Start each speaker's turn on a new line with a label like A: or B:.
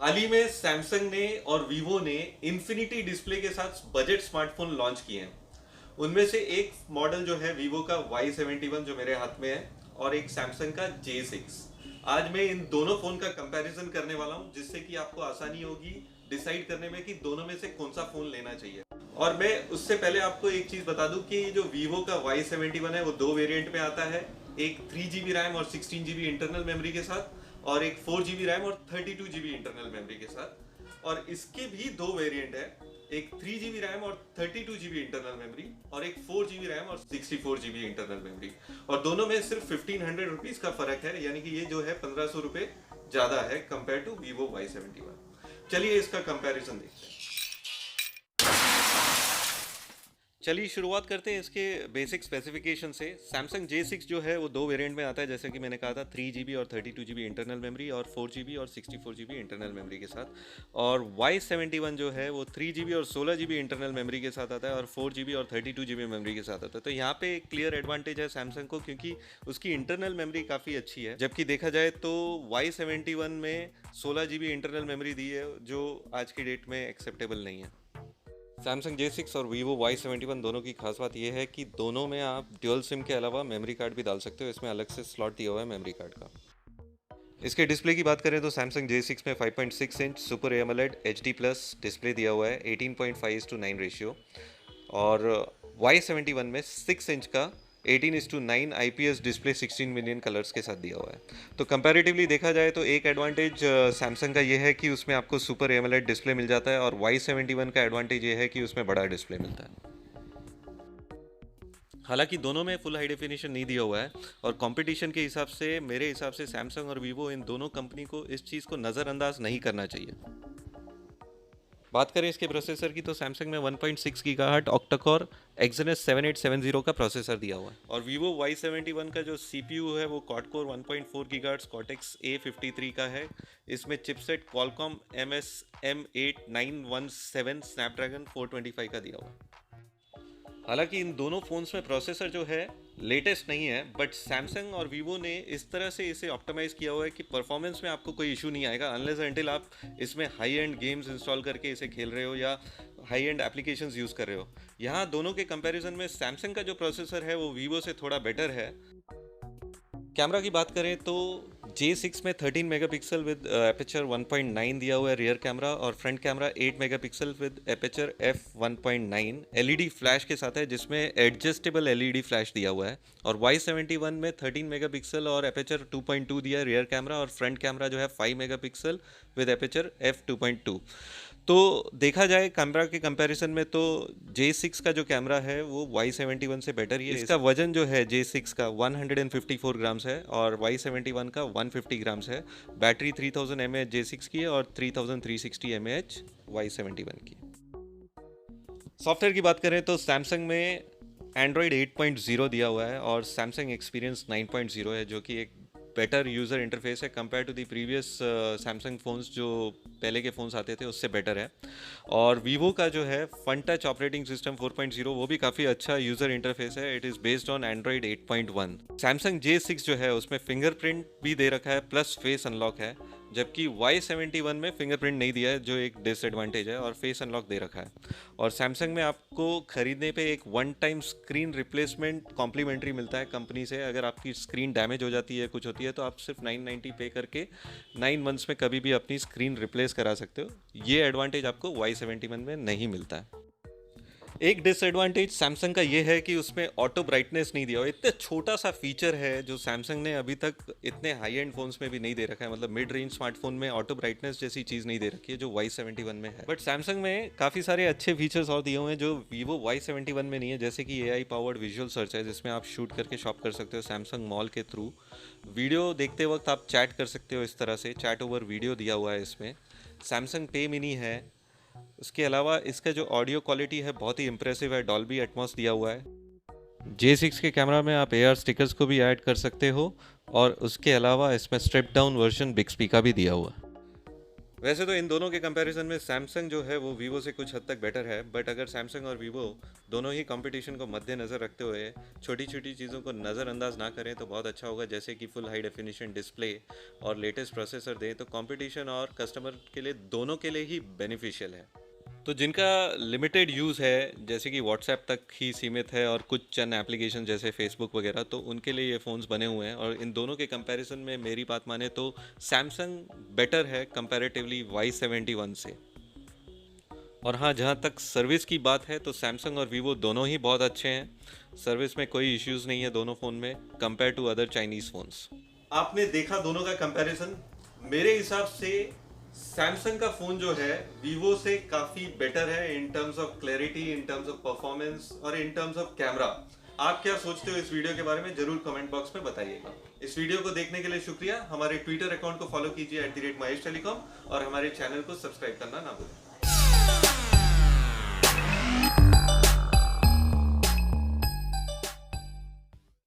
A: हाल ही में सैमसंग ने और वीवो ने इन्फिनिटी डिस्प्ले के साथ बजट स्मार्टफोन लॉन्च किए हैं। उनमें से एक मॉडल जो है वीवो का Y71 जो मेरे हाथ में है, और एक सैमसंग का J6। आज मैं इन दोनों फोन का कंपैरिजन करने वाला हूं, जिससे कि आपको आसानी होगी डिसाइड करने में कि दोनों में से कौन सा फोन लेना चाहिए। और मैं उससे पहले आपको एक चीज बता दूं कि जो वीवो का Y71 है वो दो वेरिएंट में आता है। एक 3 GB रैम और 16 GB इंटरनल मेमोरी के साथ, और एक 4 GB रैम और 32 GB इंटरनल मेमोरी के साथ। और इसके भी दो वेरिएंट है, एक 3 GB रैम और 32 GB इंटरनल मेमोरी, और एक 4 GB रैम और 64 GB इंटरनल मेमोरी। और दोनों में सिर्फ 1500 रुपीज का फर्क है, यानी कि ये जो है 1500 रुपये ज्यादा है कंपेयर टू वीवो Y71। चलिए इसका कंपैरिजन देखते हैं। चलिए शुरुआत करते हैं इसके बेसिक स्पेसिफिकेशन से। सैमसंग J6 जो है वो दो वेरिएंट में आता है, जैसे कि मैंने कहा था, 3 GB और 32 GB इंटरनल मेमोरी, और 4 GB और 64 GB इंटरनल मेमोरी के साथ। और Y71 जो है वो 3 GB और 16 GB इंटरनल मेमोरी के साथ आता है, और 4 GB और 32 GB मेमोरी के साथ आता है। तो यहाँ पे एक क्लियर एडवांटेज है सैमसंग को, क्योंकि उसकी इंटरनल मेमोरी काफ़ी अच्छी है। जबकि देखा जाए तो Y71 में 16 GB इंटरनल मेमोरी दी है, जो आज की डेट में एक्सेप्टेबल नहीं है। सैमसंग J6 और वीवो Y71 दोनों की खास बात यह है कि दोनों में आप ड्यूल सिम के अलावा मेमोरी कार्ड भी डाल सकते हो। इसमें अलग से स्लॉट दिया हुआ है मेमोरी कार्ड का। इसके डिस्प्ले की बात करें तो सैमसंग J6 में 5.6 inch super AMOLED HD plus display दिया हुआ है, 18.5:9 रेशियो। और Y71 में 6 इंच का 18:9 IPS डिस्प्ले 16 मिलियन कलर्स के साथ दिया हुआ है। तो कंपैरेटिवली देखा जाए तो एक एडवांटेज सैमसंग का ये है कि उसमें आपको सुपर एमोलेड डिस्प्ले मिल जाता है, और Y71 का एडवांटेज ये है कि उसमें बड़ा डिस्प्ले मिलता है। हालांकि दोनों में फुल हाई डेफिनेशन नहीं दिया हुआ है, और कंपटीशन के हिसाब से मेरे हिसाब से सैमसंग और वीवो इन दोनों कंपनी को इस चीज़ को नज़रअंदाज नहीं करना चाहिए। बात करें इसके प्रोसेसर की, तो सैमसंग में 1.6 गीगाहर्ट्ज ऑक्टा-कोर Exynos 7870 का प्रोसेसर दिया हुआ है। और वीवो Y71 का जो CPU है वो क्वाड-कोर 1.4 गीगाहर्ट्ज कॉर्टेक्स A53 का है। इसमें चिपसेट क्वालकॉम MSM8 917 स्नैपड्रैगन 425 का दिया हुआ है। हालांकि इन दोनों फ़ोन्स में प्रोसेसर जो है लेटेस्ट नहीं है, बट सैमसंग और वीवो ने इस तरह से इसे ऑप्टिमाइज किया हुआ है कि परफॉर्मेंस में आपको कोई इशू नहीं आएगा, अनलेस एंटिल आप इसमें हाई एंड गेम्स इंस्टॉल करके इसे खेल रहे हो या हाई एंड एप्लीकेशंस यूज़ कर रहे हो। यहाँ दोनों के कंपैरिजन में सैमसंग का जो प्रोसेसर है वो वीवो से थोड़ा बेटर है। कैमरा की बात करें तो J6 में 13 मेगापिक्सल विद एपेचर 1.9 दिया हुआ है रियर कैमरा, और front camera 8 megapixel with aperture f1.9 LED flash के साथ है, जिसमें एडजस्टेबल एलईडी फ्लैश दिया हुआ है। और Y71 में 13 मेगापिक्सल और एपेचर 2.2 दिया है रियर कैमरा, और फ्रंट कैमरा जो है 5 मेगापिक्सल विद एपेचर f2.2। तो देखा जाए कैमरा के कंपैरिजन में तो J6 का जो कैमरा है वो Y71 से बेटर ही है। इसका वजन जो है J6 का 154 ग्राम्स है, और Y71 का 150 ग्राम्स है। बैटरी 3000 mAh J6 की है, और 3360 mAh Y71 की। सॉफ्टवेयर की बात करें तो सैमसंग में एंड्रॉयड 8.0 दिया हुआ है, और सैमसंग एक्सपीरियंस 9.0 है, जो कि एक बेटर यूज़र इंटरफेस है compare to the previous Samsung phones जो पहले के फ़ोन्स आते थे उससे बेटर है। और वीवो का जो है फन टच ऑपरेटिंग सिस्टम 4.0 वो भी काफ़ी अच्छा यूज़र इंटरफेस है। It is based on Android 8.1। Samsung J6 जो है उसमें फिंगरप्रिंट भी दे रखा है प्लस फेस अनलॉक है, जबकि Y71 में फिंगरप्रिंट नहीं दिया है, जो एक डिसएडवांटेज है, और फेस अनलॉक दे रखा है। और सैमसंग में आपको खरीदने पे एक one time screen replacement complimentary मिलता है कंपनी से। अगर आपकी स्क्रीन डैमेज हो जाती है, कुछ होती है, तो आप सिर्फ 990 पे करके 9 मंथ्स में कभी भी अपनी स्क्रीन रिप्लेस करा सकते हो। ये एडवांटेज आपको Y71 में नहीं मिलता है। एक डिसएडवांटेज सैमसंग का ये है कि उसमें ऑटो ब्राइटनेस नहीं दिया हुआ। इतना छोटा सा फीचर है जो सैमसंग ने अभी तक इतने हाई एंड फोन्स में भी नहीं दे रखा है, मतलब मिड रेंज स्मार्टफोन में ऑटो ब्राइटनेस जैसी चीज़ नहीं दे रखी है जो Y71 में है। बट सैमसंग में काफ़ी सारे अच्छे फीचर्स और दिए हुए हैं जो वीवो Y71 में नहीं है, जैसे कि AI पावर्ड विजुअल सर्च है, जिसमें आप शूट करके शॉप कर सकते हो सैमसंग मॉल के थ्रू। वीडियो देखते वक्त आप चैट कर सकते हो, इस तरह से चैट ओवर वीडियो दिया हुआ है इसमें। सैमसंग पे मिनी है। उसके अलावा इसका जो ऑडियो क्वालिटी है बहुत ही इंप्रेसिव है, डॉल्बी एटमॉस दिया हुआ है। J6 के कैमरा में आप AR स्टिकर्स को भी ऐड कर सकते हो, और उसके अलावा इसमें स्ट्रिप डाउन वर्जन बिक्सबी का भी दिया हुआ है। वैसे तो इन दोनों के कंपैरिजन में सैमसंग जो है वो वीवो से कुछ हद तक बेटर है, बट अगर सैमसंग और वीवो दोनों ही कंपटीशन को मद्देनज़र रखते हुए छोटी छोटी चीज़ों को नज़रअंदाज ना करें तो बहुत अच्छा होगा, जैसे कि फुल हाई डेफिनेशन डिस्प्ले और लेटेस्ट प्रोसेसर दें, तो कंपटीशन और कस्टमर के लिए दोनों के लिए ही बेनिफिशियल है। तो जिनका लिमिटेड यूज़ है, जैसे कि व्हाट्सएप तक ही सीमित है और कुछ चंद एप्लीकेशन जैसे फेसबुक वगैरह, तो उनके लिए ये फ़ोन्स बने हुए हैं। और इन दोनों के कंपैरिजन में मेरी बात माने तो सैमसंग बेटर है कंपैरेटिवली Y71 से। और हाँ, जहाँ तक सर्विस की बात है तो सैमसंग और वीवो दोनों ही बहुत अच्छे हैं। सर्विस में कोई इश्यूज़ नहीं है दोनों फ़ोन में compare to other Chinese phones. आपने देखा दोनों का कंपैरिजन। मेरे हिसाब से सैमसंग का फ़ोन जो है वीवो से काफ़ी बेटर है in terms of clarity, in terms of performance और इन टर्म्स ऑफ कैमरा। आप क्या सोचते हो इस वीडियो के बारे में जरूर कमेंट बॉक्स में बताइएगा। इस वीडियो को देखने के लिए शुक्रिया। हमारे ट्विटर अकाउंट को फॉलो कीजिए @MaheshTelecom और हमारे चैनल को सब्सक्राइब करना ना भूलें।